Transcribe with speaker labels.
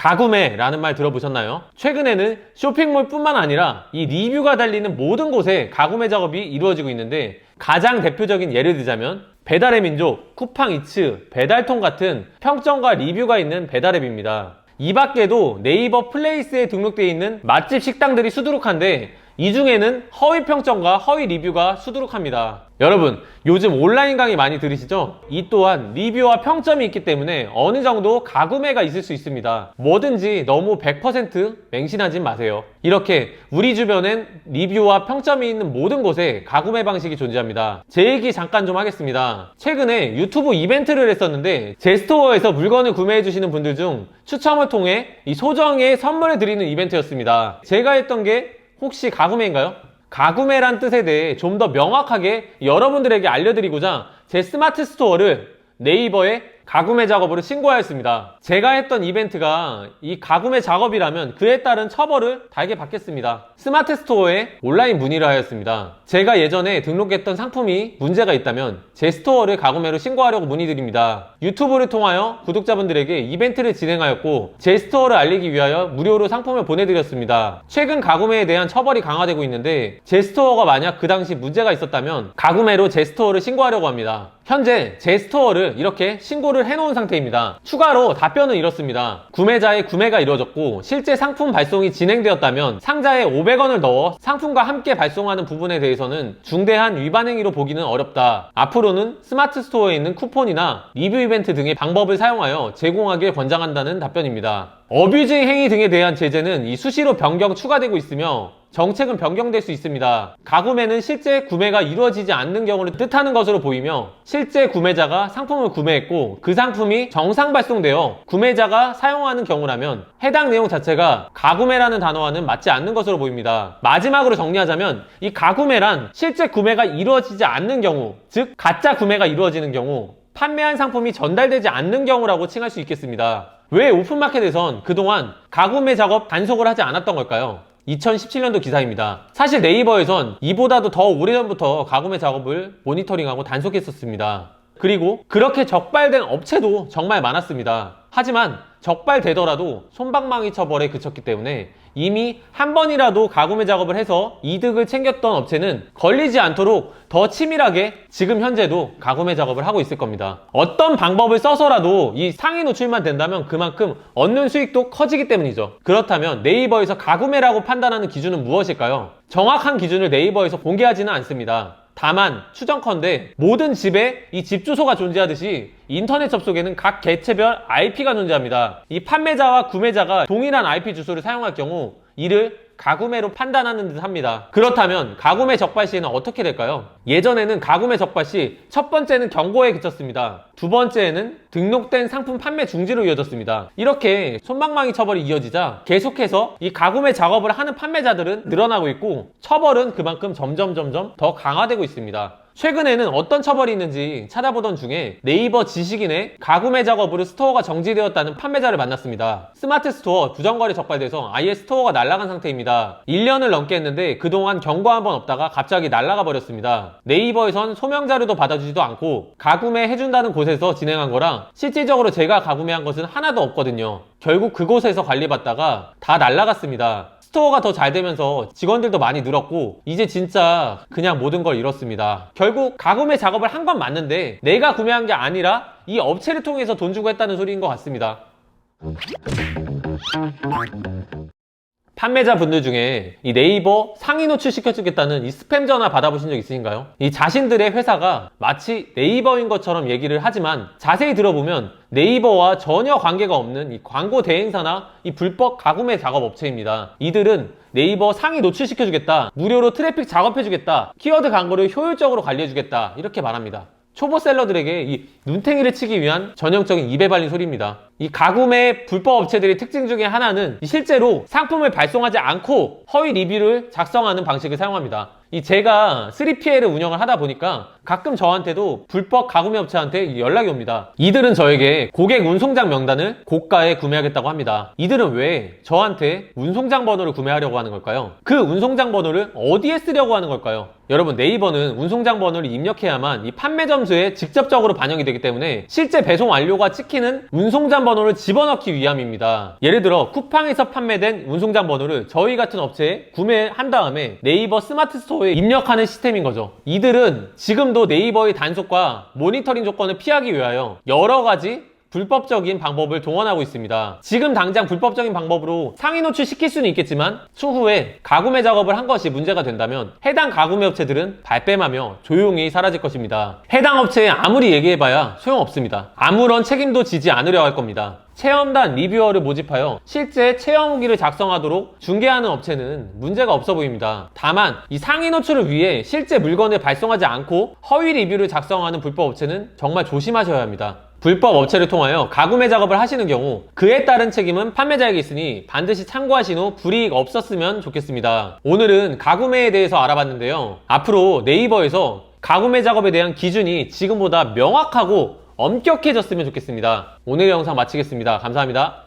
Speaker 1: 가구매라는 말 들어보셨나요? 최근에는 쇼핑몰 뿐만 아니라 이 리뷰가 달리는 모든 곳에 가구매 작업이 이루어지고 있는데, 가장 대표적인 예를 들자면 배달의 민족, 쿠팡이츠, 배달통 같은 평점과 리뷰가 있는 배달앱입니다. 이 밖에도 네이버 플레이스에 등록되어 있는 맛집 식당들이 수두룩한데, 이 중에는 허위 평점과 허위 리뷰가 수두룩합니다. 여러분, 요즘 온라인 강의 많이 들으시죠? 이 또한 리뷰와 평점이 있기 때문에 어느 정도 가구매가 있을 수 있습니다. 뭐든지 너무 100% 맹신하지 마세요. 이렇게 우리 주변엔 리뷰와 평점이 있는 모든 곳에 가구매 방식이 존재합니다. 제 얘기 잠깐 좀 하겠습니다. 최근에 유튜브 이벤트를 했었는데, 제 스토어에서 물건을 구매해 주시는 분들 중 추첨을 통해 이 소정의 선물을 드리는 이벤트였습니다. 제가 했던 게 혹시 가구매인가요? 가구매란 뜻에 대해 좀 더 명확하게 여러분들에게 알려드리고자 제 스마트 스토어를 네이버에 가구매 작업으로 신고하였습니다. 제가 했던 이벤트가 이 가구매 작업이라면 그에 따른 처벌을 달게 받겠습니다. 스마트 스토어에 온라인 문의를 하였습니다. 제가 예전에 등록했던 상품이 문제가 있다면 제 스토어를 가구매로 신고하려고 문의드립니다. 유튜브를 통하여 구독자분들에게 이벤트를 진행하였고, 제 스토어를 알리기 위하여 무료로 상품을 보내드렸습니다. 최근 가구매에 대한 처벌이 강화되고 있는데, 제 스토어가 만약 그 당시 문제가 있었다면 가구매로 제 스토어를 신고하려고 합니다. 현재 제 스토어를 이렇게 신고를 해놓은 상태입니다. 추가로 답변은 이렇습니다. 구매자의 구매가 이루어졌고 실제 상품 발송이 진행되었다면 상자에 500원을 넣어 상품과 함께 발송하는 부분에 대해서는 중대한 위반 행위로 보기는 어렵다. 앞으로는 스마트 스토어에 있는 쿠폰이나 리뷰 이벤트 등의 방법을 사용하여 제공하길 권장한다는 답변입니다. 어뷰징 행위 등에 대한 제재는 이 수시로 변경 추가되고 있으며 정책은 변경될 수 있습니다. 가구매는 실제 구매가 이루어지지 않는 경우를 뜻하는 것으로 보이며, 실제 구매자가 상품을 구매했고 그 상품이 정상 발송되어 구매자가 사용하는 경우라면 해당 내용 자체가 가구매라는 단어와는 맞지 않는 것으로 보입니다. 마지막으로 정리하자면 이 가구매란 실제 구매가 이루어지지 않는 경우, 즉 가짜 구매가 이루어지는 경우, 판매한 상품이 전달되지 않는 경우라고 칭할 수 있겠습니다. 왜 오픈마켓에선 그동안 가구매 작업 단속을 하지 않았던 걸까요? 2017년도 기사입니다. 사실 네이버에선 이보다도 더 오래전부터 가구매 작업을 모니터링하고 단속했었습니다. 그리고 그렇게 적발된 업체도 정말 많았습니다. 하지만 적발되더라도 솜방망이 처벌에 그쳤기 때문에 이미 한 번이라도 가구매 작업을 해서 이득을 챙겼던 업체는 걸리지 않도록 더 치밀하게 지금 현재도 가구매 작업을 하고 있을 겁니다. 어떤 방법을 써서라도 이 상위 노출만 된다면 그만큼 얻는 수익도 커지기 때문이죠. 그렇다면 네이버에서 가구매라고 판단하는 기준은 무엇일까요? 정확한 기준을 네이버에서 공개하지는 않습니다. 다만 추정컨대 모든 집에 이 집 주소가 존재하듯이 인터넷 접속에는 각 개체별 IP가 존재합니다. 이 판매자와 구매자가 동일한 IP 주소를 사용할 경우 이를 가구매로 판단하는 듯 합니다. 그렇다면 가구매 적발 시에는 어떻게 될까요? 예전에는 가구매 적발 시 첫 번째는 경고에 그쳤습니다. 두 번째에는 등록된 상품 판매 중지로 이어졌습니다. 이렇게 솜방망이 처벌이 이어지자 계속해서 이 가구매 작업을 하는 판매자들은 늘어나고 있고, 처벌은 그만큼 점점 더 강화되고 있습니다. 최근에는 어떤 처벌이 있는지 찾아보던 중에 네이버 지식인의 가구매 작업으로 스토어가 정지되었다는 판매자를 만났습니다. 스마트 스토어 부정거래 적발돼서 아예 스토어가 날아간 상태입니다. 1년을 넘게 했는데 그동안 경고 한 번 없다가 갑자기 날아가 버렸습니다. 네이버에선 소명 자료도 받아주지도 않고 가구매 해준다는 곳에서 진행한 거라 실질적으로 제가 가구매한 것은 하나도 없거든요. 결국 그곳에서 관리받다가 다 날아갔습니다. 스토어가 더 잘 되면서 직원들도 많이 늘었고 이제 진짜 그냥 모든 걸 잃었습니다. 결국 가구매 작업을 한 건 맞는데 내가 구매한 게 아니라 이 업체를 통해서 돈 주고 했다는 소리인 것 같습니다. 판매자분들 중에 이 네이버 상위 노출 시켜주겠다는 이 스팸 전화 받아보신 적 있으신가요? 이 자신들의 회사가 마치 네이버인 것처럼 얘기를 하지만 자세히 들어보면 네이버와 전혀 관계가 없는 이 광고 대행사나 이 불법 가구매 작업 업체입니다. 이들은 네이버 상위 노출시켜주겠다, 무료로 트래픽 작업해주겠다, 키워드 광고를 효율적으로 관리해주겠다 이렇게 말합니다. 초보 셀러들에게 이 눈탱이를 치기 위한 전형적인 입에 발린 소리입니다. 이 가구매 불법 업체들의 특징 중에 하나는 실제로 상품을 발송하지 않고 허위 리뷰를 작성하는 방식을 사용합니다. 제가 3PL을 운영을 하다 보니까 가끔 저한테도 불법 가구매 업체한테 연락이 옵니다. 이들은 저에게 고객 운송장 명단을 고가에 구매하겠다고 합니다. 이들은 왜 저한테 운송장 번호를 구매하려고 하는 걸까요? 그 운송장 번호를 어디에 쓰려고 하는 걸까요? 여러분, 네이버는 운송장 번호를 입력해야만 이 판매 점수에 직접적으로 반영이 되기 때문에 실제 배송 완료가 찍히는 운송장 번호를 집어넣기 위함입니다. 예를 들어 쿠팡에서 판매된 운송장 번호를 저희 같은 업체에 구매한 다음에 네이버 스마트 스토어에 입력하는 시스템인 거죠. 이들은 지금도 네이버의 단속과 모니터링 조건을 피하기 위하여 여러 가지 불법적인 방법을 동원하고 있습니다. 지금 당장 불법적인 방법으로 상위 노출시킬 수는 있겠지만 추후에 가구매 작업을 한 것이 문제가 된다면 해당 가구매 업체들은 발뺌하며 조용히 사라질 것입니다. 해당 업체에 아무리 얘기해봐야 소용없습니다. 아무런 책임도 지지 않으려 할 겁니다. 체험단 리뷰어를 모집하여 실제 체험 후기를 작성하도록 중개하는 업체는 문제가 없어 보입니다. 다만 이 상위 노출을 위해 실제 물건을 발송하지 않고 허위 리뷰를 작성하는 불법 업체는 정말 조심하셔야 합니다. 불법 업체를 통하여 가구매 작업을 하시는 경우 그에 따른 책임은 판매자에게 있으니 반드시 참고하신 후 불이익 없었으면 좋겠습니다. 오늘은 가구매에 대해서 알아봤는데요. 앞으로 네이버에서 가구매 작업에 대한 기준이 지금보다 명확하고 엄격해졌으면 좋겠습니다. 오늘의 영상 마치겠습니다. 감사합니다.